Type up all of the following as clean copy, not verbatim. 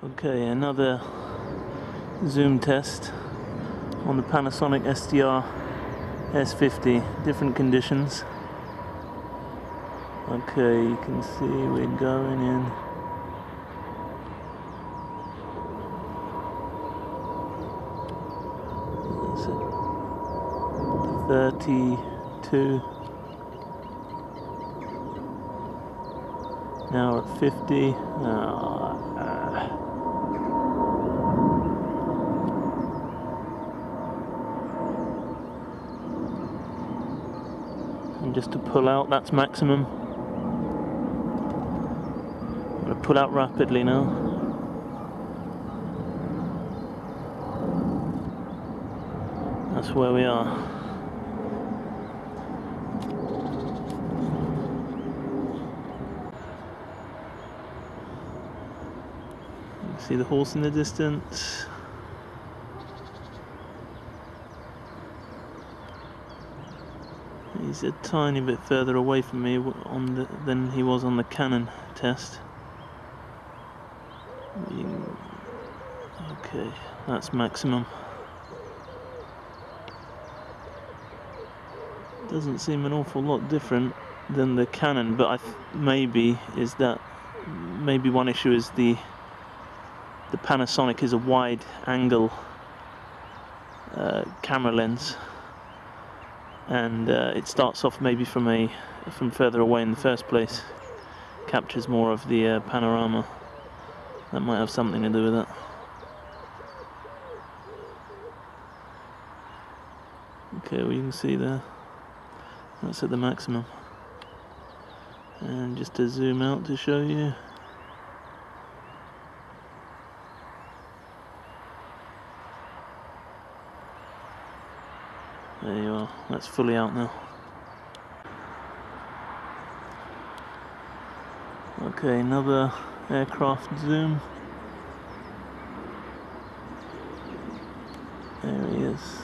Okay, another zoom test on the Panasonic SDR-S50, different conditions. Okay, you can see we're going in. That's it. 32. Now we're at 50. And just to pull out, that's maximum. I'm going to pull out rapidly now. That's where we are. You can see the horse in the distance. He's a tiny bit further away from me than he was on the Canon test. Okay, that's maximum. Doesn't seem an awful lot different than the Canon, but maybe one issue is the Panasonic is a wide angle camera lens, and it starts off maybe from further away in the first place, captures more of the panorama. That might have something to do with that. Okay, well, you can see there, that's at the maximum. And just to zoom out to show you. There you are, that's fully out now. Okay, another aircraft zoom. There he is.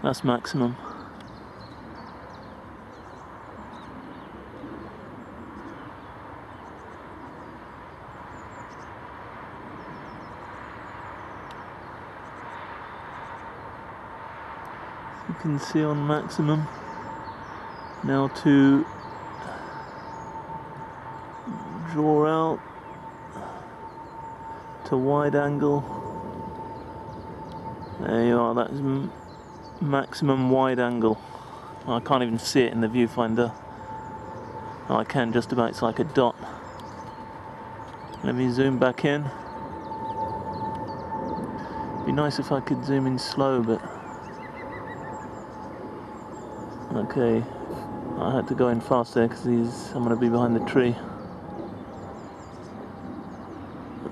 That's maximum. You can see on maximum. Now to draw out to wide angle. There you are, that's maximum wide angle. I can't even see it in the viewfinder. Oh, I can just about, it's like a dot. Let me zoom back in. Be nice if I could zoom in slow, but okay, I had to go in fast there because I'm going to be behind the tree.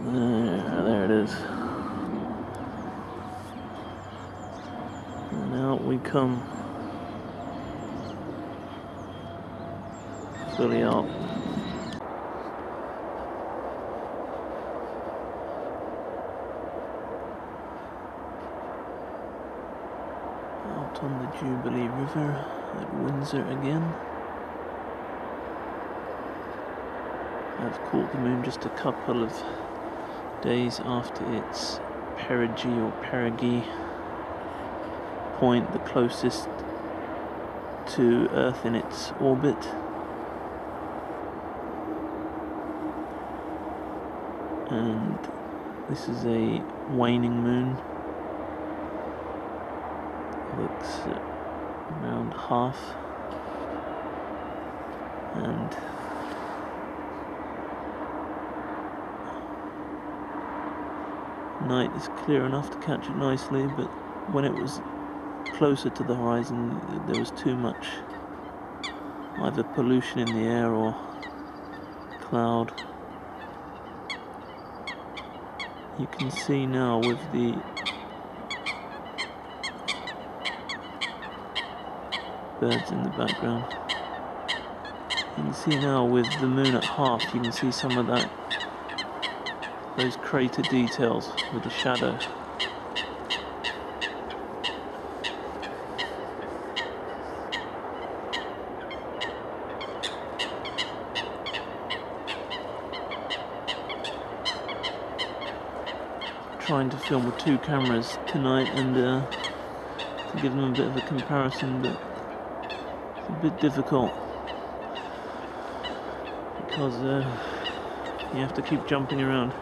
There it is. And out we come. Fully out. Out on the Jubilee River at Windsor again. I've caught the moon just a couple of days after its perigee or perigee point, the closest to Earth in its orbit. And this is a waning moon. Looks around half, and night is clear enough to catch it nicely, but when it was closer to the horizon there was too much either pollution in the air or cloud. You can see now with the birds in the background. You can see now with the moon at half, you can see some of those crater details with the shadow. trying to film with 2 cameras tonight and to give them a bit of a comparison, but it's a bit difficult because you have to keep jumping around.